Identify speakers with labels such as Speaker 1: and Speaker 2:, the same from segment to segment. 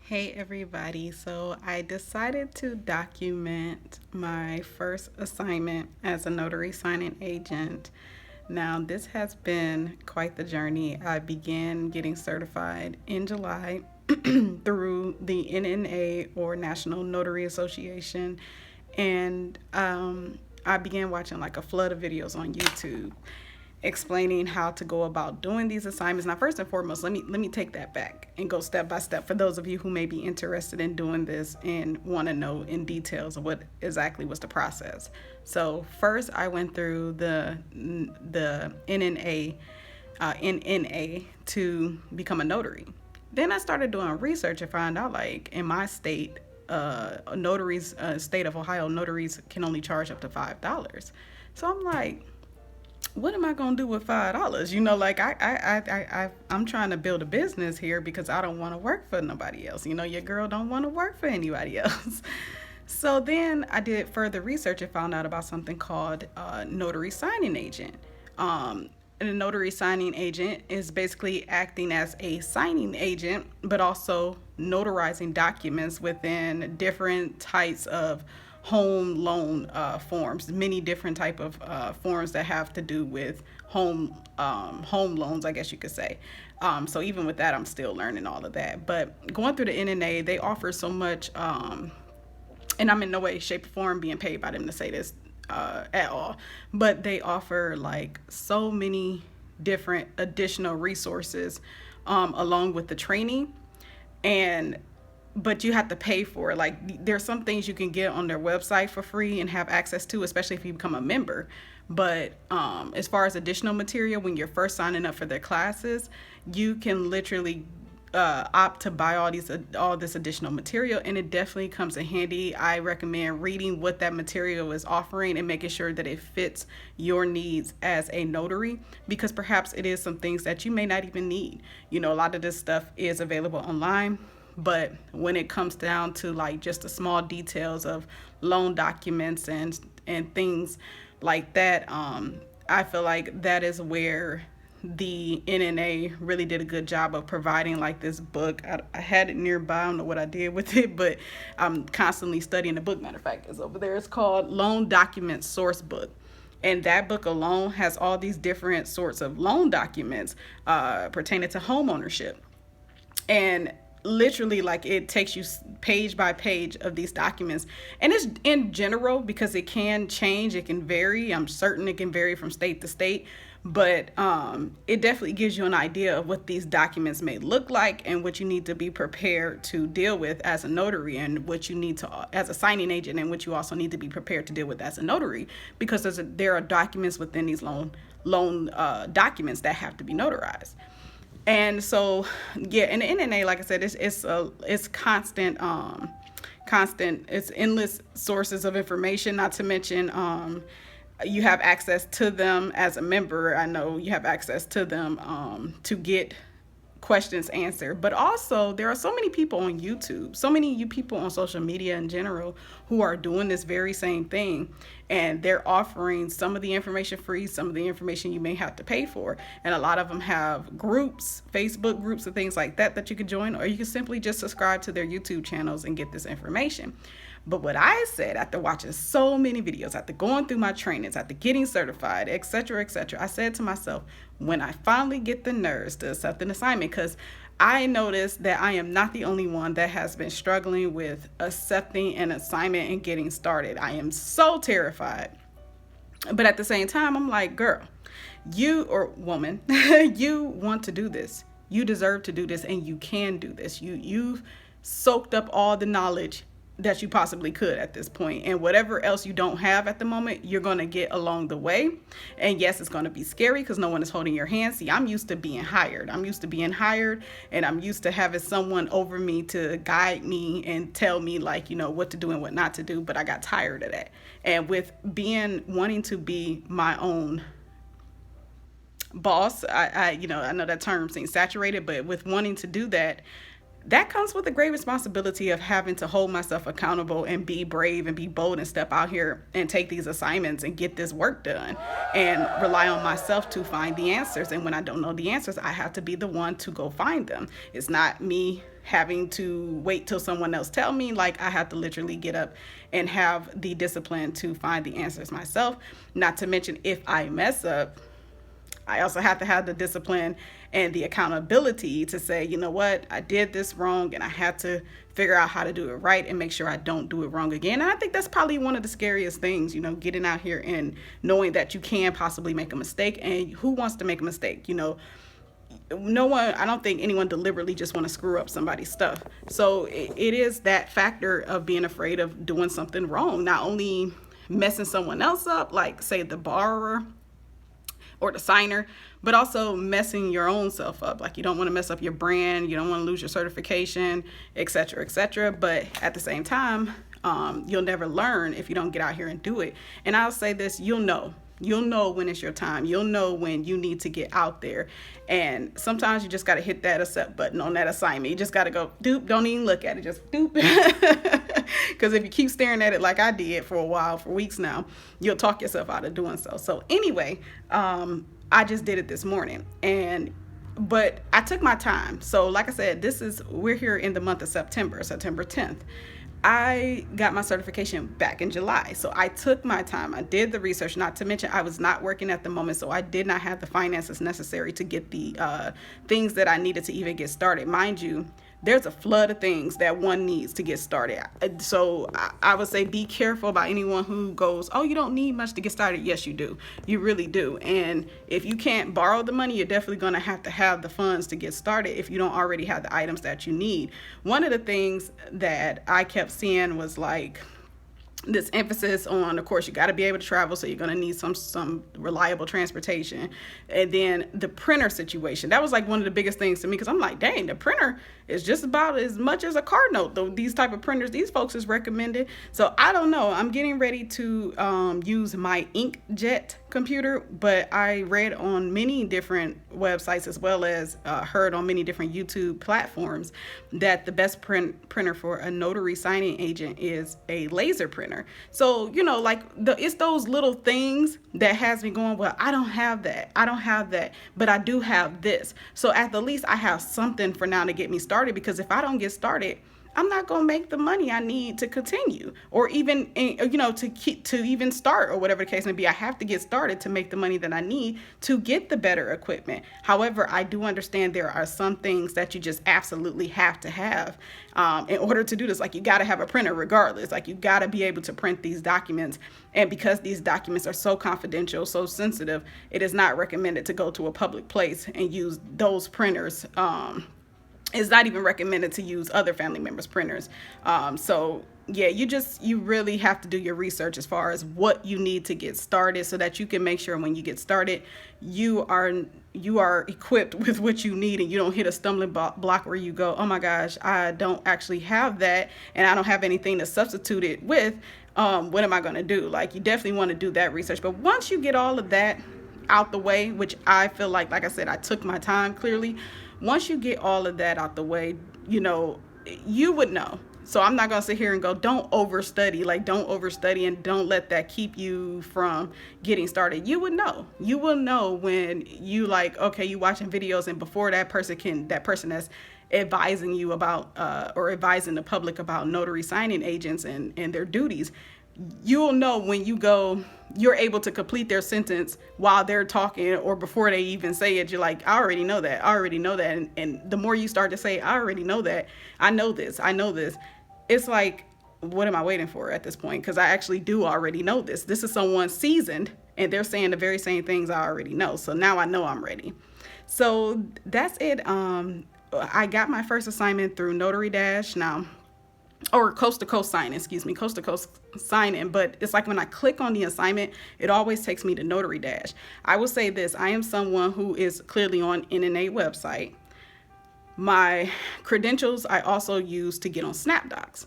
Speaker 1: Hey everybody, so I decided to document my first assignment as a notary signing agent. Now, this has been quite the journey. I began getting certified in July through the NNA, or National Notary Association, and I began watching like a flood of videos on YouTube explaining how to go about doing these assignments. Now, first and foremost, let me take that back and go step by step for those of you who may be interested in doing this and want to know in details of what exactly was the process. So first, I went through the NNA to become a notary. Then I started doing research and found out, like, in my state, notaries, state of Ohio, notaries can only charge up to $5. So I'm like, what am I gonna do with $5? Like I'm trying to build a business here because I don't want to work for nobody else. Your girl don't want to work for anybody else. So then I did further research and found out about something called notary signing agent. And a notary signing agent is basically acting as a signing agent, but also notarizing documents within different types of home loan forms, many different type of forms that have to do with home loans, I guess you could say. So even with that, I'm still learning all of that. But going through the NNA, they offer so much, and I'm in no way, shape, or form being paid by them to say this at all. But they offer like so many different additional resources along with the training, and but you have to pay for it. Like, there's some things you can get on their website for free and have access to, especially if you become a member. But as far as additional material, when you're first signing up for their classes, you can literally opt to buy all this additional material, and it definitely comes in handy. I recommend reading what that material is offering and making sure that it fits your needs as a notary, because perhaps it is some things that you may not even need. A lot of this stuff is available online, but when it comes down to like just the small details of loan documents and things like that, I feel like that is where the NNA really did a good job of providing like this book. I had it nearby. I don't know what I did with it, but I'm constantly studying the book. Matter of fact, it's over there. It's called Loan Document Source Book. And that book alone has all these different sorts of loan documents pertaining to home ownership. And literally, like, it takes you page by page of these documents, and it's in general because it can change, it can vary. I'm certain it can vary from state to state, but it definitely gives you an idea of what these documents may look like and what you need to be prepared to deal with as a notary, and what you need to as a signing agent, and what you also need to be prepared to deal with as a notary, because there are documents within these loan documents that have to be notarized. And so, yeah, in the NNA, like I said, it's constant. It's endless sources of information. Not to mention, you have access to them as a member. I know you have access to them to get questions answered. But also, there are so many people on YouTube, so many you people on social media in general, who are doing this very same thing, and they're offering some of the information free, some of the information you may have to pay for. And a lot of them have groups, Facebook groups and things like that you can join, or you can simply just subscribe to their YouTube channels and get this information. But what I said, after watching so many videos, after going through my trainings, after getting certified, etc., I said to myself, when I finally get the nerves to accept an assignment, because I noticed that I am not the only one that has been struggling with accepting an assignment and getting started. I am so terrified. But at the same time, I'm like, girl, you, or woman, you want to do this. You deserve to do this, and you can do this. You've soaked up all the knowledge that you possibly could at this point, and whatever else you don't have at the moment, you're going to get along the way. And yes, it's going to be scary because no one is holding your hand. See, I'm used to being hired, and I'm used to having someone over me to guide me and tell me, like, what to do and what not to do. But I got tired of that, and with wanting to be my own boss, I know that term seems saturated, but with wanting to do that, that comes with a great responsibility of having to hold myself accountable and be brave and be bold and step out here and take these assignments and get this work done and rely on myself to find the answers. And when I don't know the answers, I have to be the one to go find them. It's not me having to wait till someone else tell me. Like, I have to literally get up and have the discipline to find the answers myself. Not to mention, if I mess up, I also have to have the discipline and the accountability to say, you know what, I did this wrong and I had to figure out how to do it right and make sure I don't do it wrong again. And I think that's probably one of the scariest things, you know, getting out here and knowing that you can possibly make a mistake. And who wants to make a mistake? You know, no one, I don't think anyone deliberately just want to screw up somebody's stuff. So it is that factor of being afraid of doing something wrong, not only messing someone else up, like say the borrower or the signer, but also messing your own self up. Like, you don't want to mess up your brand, you don't want to lose your certification, etc., etc. But at the same time, you'll never learn if you don't get out here and do it. And I'll say this, you'll know when it's your time. You'll know when you need to get out there. And sometimes you just got to hit that accept button on that assignment. You just got to go, doop, don't even look at it, just doop. Because if you keep staring at it like I did for a while, for weeks now, you'll talk yourself out of doing so. So anyway, I just did it this morning. But I took my time. So like I said, we're here in the month of September 10th. I got my certification back in July. So I took my time. I did the research, not to mention I was not working at the moment. So I did not have the finances necessary to get the things that I needed to even get started. Mind you, there's a flood of things that one needs to get started. So I would say be careful about anyone who goes, oh, you don't need much to get started. Yes, you do. You really do. And if you can't borrow the money, you're definitely going to have the funds to get started if you don't already have the items that you need. One of the things that I kept seeing was like, this emphasis on, of course, you got to be able to travel, so you're going to need some reliable transportation. And then the printer situation, that was like one of the biggest things to me, because I'm like, dang, the printer is just about as much as a card note, though. These type of printers, these folks is recommended. So I don't know. I'm getting ready to use my inkjet computer, but I read on many different websites, as well as heard on many different YouTube platforms, that the best printer for a notary signing agent is a laser printer. So, you know, like it's those little things that has me going, well, I don't have that, but I do have this. So at the least I have something for now to get me started, because if I don't get started, I'm not going to make the money I need to continue, or even, you know, to even start, or whatever the case may be. I have to get started to make the money that I need to get the better equipment. However, I do understand there are some things that you just absolutely have to have in order to do this. Like, you got to have a printer regardless. Like, you got to be able to print these documents. And because these documents are so confidential, so sensitive, it is not recommended to go to a public place and use those printers. It's not even recommended to use other family members' printers. So yeah, you really have to do your research as far as what you need to get started, so that you can make sure when you get started, you are equipped with what you need, and you don't hit a stumbling block where you go, oh my gosh, I don't actually have that, and I don't have anything to substitute it with. What am I going to do? Like, you definitely want to do that research. But once you get all of that out the way, which I feel like I said, I took my time clearly. Once you get all of that out the way, you know, you would know. So I'm not going to sit here and go, don't overstudy. Like, don't overstudy, and don't let that keep you from getting started. You would know. You will know when you, like, okay, you watching videos, and before that person that's advising you about or advising the public about notary signing agents and their duties, you'll know when you're able to complete their sentence while they're talking, or before they even say it. You're like, I already know that. And the more you start to say, I already know that, I know this, it's like, what am I waiting for at this point? Because I actually do already know this. This is someone seasoned, and they're saying the very same things I already know. So now I know I'm ready. So that's it. I got my first assignment through Notary Dash now. Or Coast to Coast sign-in, but it's like when I click on the assignment, it always takes me to Notary Dash. I will say this, I am someone who is clearly on NNA website. My credentials I also use to get on SnapDocs,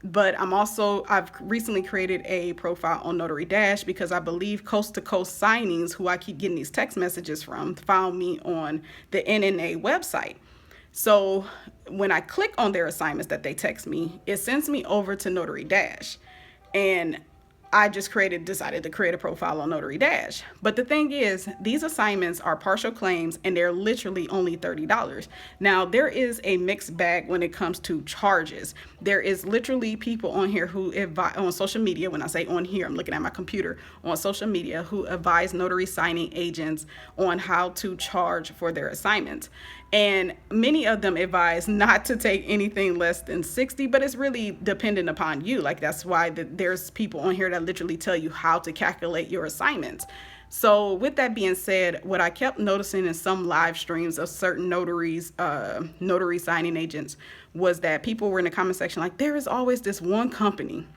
Speaker 1: but I've recently created a profile on Notary Dash, because I believe Coast to Coast Signings, who I keep getting these text messages from, found me on the NNA website. So when I click on their assignments that they text me, it sends me over to Notary Dash. And I just decided to create a profile on Notary Dash. But the thing is, these assignments are partial claims and they're literally only $30. Now, there is a mixed bag when it comes to charges. There is literally people on here who advise on social media. When I say on here, I'm looking at my computer, on social media, who advise notary signing agents on how to charge for their assignments. And many of them advise not to take anything less than 60, but it's really dependent upon you. Like, that's why there's people on here that literally tell you how to calculate your assignments. So with that being said, what I kept noticing in some live streams of certain notaries, notary signing agents, was that people were in the comment section like, there is always this one company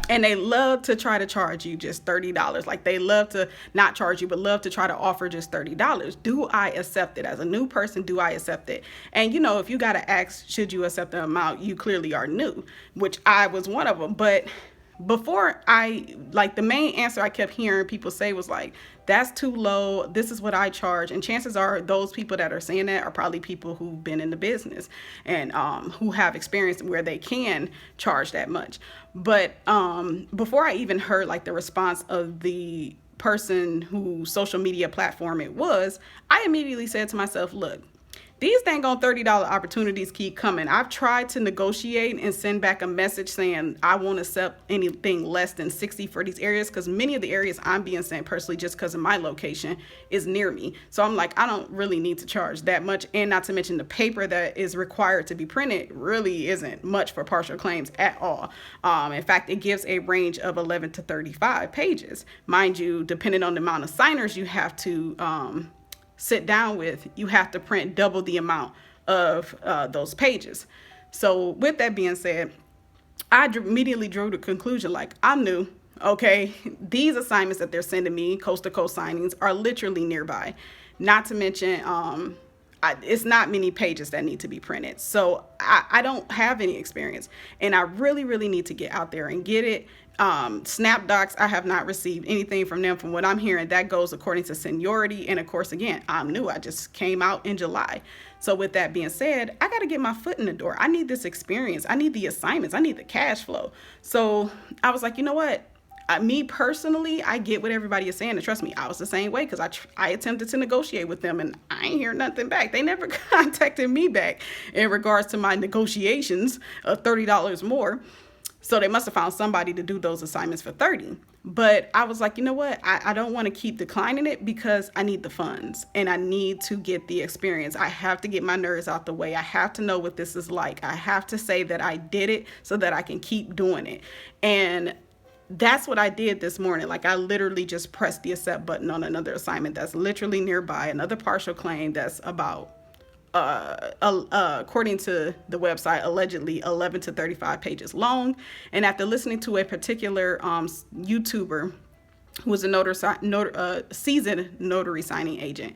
Speaker 1: and they love to try to charge you just $30. Like, they love to not charge you, but love to try to offer just $30. Do I accept it? As a new person, do I accept it? And, if you got to ask, should you accept the amount, you clearly are new, which I was one of them. But before the main answer I kept hearing people say was like, that's too low. This is what I charge. And chances are those people that are saying that are probably people who've been in the business and who have experience where they can charge that much. But before I even heard like the response of the person whose social media platform it was, I immediately said to myself, look, these dang on $30 opportunities keep coming. I've tried to negotiate and send back a message saying I won't accept anything less than 60 for these areas, because many of the areas I'm being sent personally, just because of my location, is near me. So I'm like, I don't really need to charge that much. And not to mention the paper that is required to be printed really isn't much for partial claims at all. In fact, it gives a range of 11 to 35 pages. Mind you, depending on the amount of signers you have to sit down with, you have to print double the amount of those pages. So with that being said, I immediately drew the conclusion, like, I'm new. Okay, these assignments that they're sending me, coast to coast signings, are literally nearby. Not to mention, it's not many pages that need to be printed. So I don't have any experience, and I really, really need to get out there and get it. Snap docs, I have not received anything from them. From what I'm hearing, that goes according to seniority. And of course, again, I'm new. I just came out in July. So with that being said, I got to get my foot in the door. I need this experience. I need the assignments. I need the cash flow. So I was like, you know what? Me personally, I get what everybody is saying. And trust me, I was the same way, because I attempted to negotiate with them and I ain't hear nothing back. They never contacted me back in regards to my negotiations of $30 more. So they must have found somebody to do those assignments for $30. But I was like, you know what? I don't want to keep declining it, because I need the funds and I need to get the experience. I have to get my nerves out the way. I have to know what this is like. I have to say that I did it so that I can keep doing it. And that's what I did this morning. Like, I literally just pressed the accept button on another assignment that's literally nearby, another partial claim that's about according to the website, allegedly 11 to 35 pages long. And after listening to a particular YouTuber who was a seasoned notary signing agent,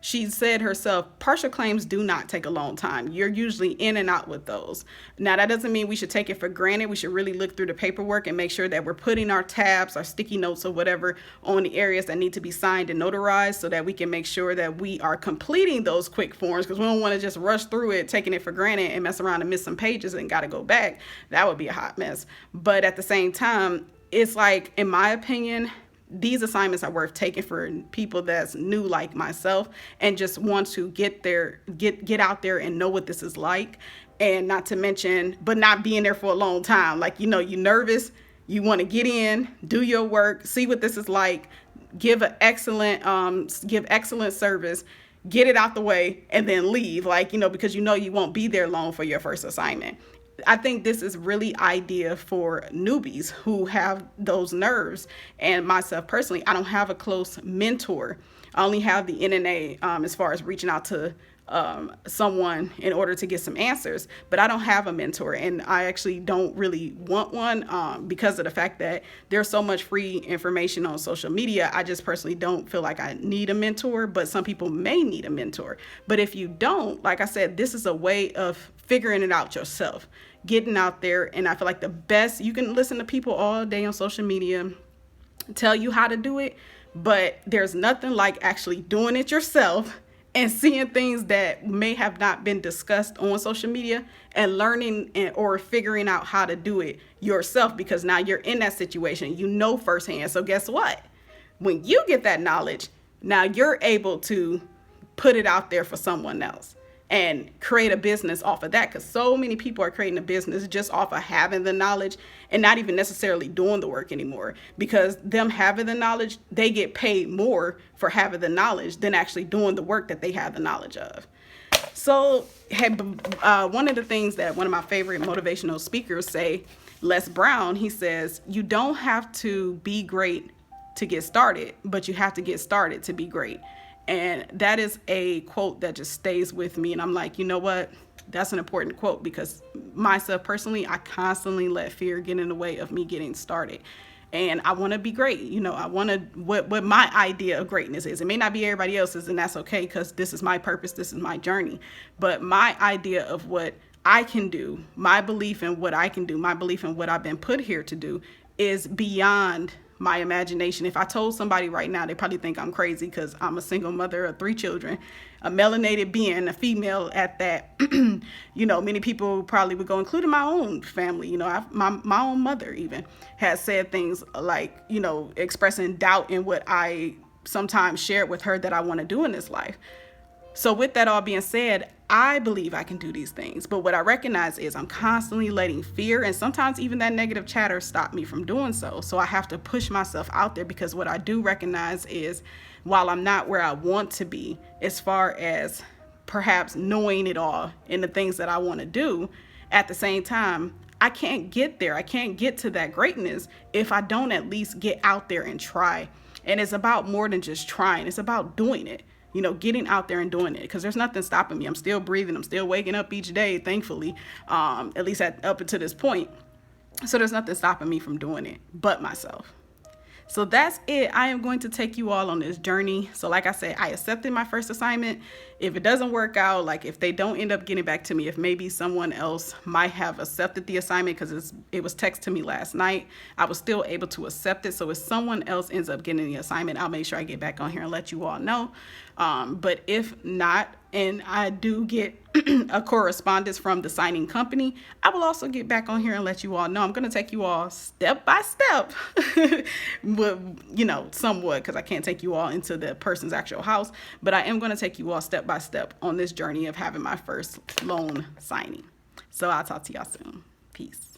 Speaker 1: she said herself, partial claims do not take a long time. You're usually in and out with those. Now, that doesn't mean we should take it for granted. We should really look through the paperwork and make sure that we're putting our tabs, our sticky notes or whatever on the areas that need to be signed and notarized, so that we can make sure that we are completing those quick forms, because we don't want to just rush through it, taking it for granted and mess around and miss some pages and got to go back. That would be a hot mess. But at the same time, it's like, in my opinion, these assignments are worth taking for people that's new like myself and just want to get out there and know what this is like. And not to mention, but not being there for a long time. Like, you're nervous, you want to get in, do your work, see what this is like, give excellent service, get it out the way, and then leave. Like, because you won't be there long for your first assignment. I think this is really ideal for newbies who have those nerves. And myself personally, I don't have a close mentor. I only have the NNA as far as reaching out to someone in order to get some answers, but I don't have a mentor, and I actually don't really want one because of the fact that there's so much free information on social media. I just personally don't feel like I need a mentor, but some people may need a mentor. But if you don't, like I said, this is a way of figuring it out yourself, getting out there. And I feel like the best, you can listen to people all day on social media tell you how to do it, but there's nothing like actually doing it yourself and seeing things that may have not been discussed on social media and learning or figuring out how to do it yourself, because now you're in that situation, you know firsthand. So guess what? When you get that knowledge, now you're able to put it out there for someone else and create a business off of that, because so many people are creating a business just off of having the knowledge and not even necessarily doing the work anymore, because them having the knowledge, they get paid more for having the knowledge than actually doing the work that they have the knowledge of. So one of the things that one of my favorite motivational speakers say, Les Brown, he says, you don't have to be great to get started, but you have to get started to be great. And that is a quote that just stays with me. And I'm like, you know what? That's an important quote, because myself personally, I constantly let fear get in the way of me getting started. And I want to be great. I want to, what my idea of greatness is. It may not be everybody else's, and that's okay, because this is my purpose. This is my journey. But my idea of what I can do, my belief in what I can do, my belief in what I've been put here to do is beyond my imagination. If I told somebody right now, they probably think I'm crazy, because I'm a single mother of 3 children, a melanated being, a female at that. Many people probably would go, including my own family. My own mother even has said things like, expressing doubt in what I sometimes shared with her that I want to do in this life. So with that all being said, I believe I can do these things. But what I recognize is I'm constantly letting fear and sometimes even that negative chatter stop me from doing so. So I have to push myself out there, because what I do recognize is, while I'm not where I want to be as far as perhaps knowing it all and the things that I want to do, at the same time, I can't get there. I can't get to that greatness if I don't at least get out there and try. And it's about more than just trying. It's about doing it. Getting out there and doing it, because there's nothing stopping me. I'm still breathing. I'm still waking up each day, thankfully, at least up until this point. So there's nothing stopping me from doing it but myself. So that's it. I am going to take you all on this journey. So like I said, I accepted my first assignment. If it doesn't work out, like if they don't end up getting back to me, if maybe someone else might have accepted the assignment, because it was texted to me last night, I was still able to accept it. So if someone else ends up getting the assignment, I'll make sure I get back on here and let you all know. But if not, and I do get a correspondence from the signing company, I will also get back on here and let you all know. I'm going to take you all step by step, but, somewhat, because I can't take you all into the person's actual house, but I am going to take you all step by step on this journey of having my first loan signing. So I'll talk to y'all soon. Peace.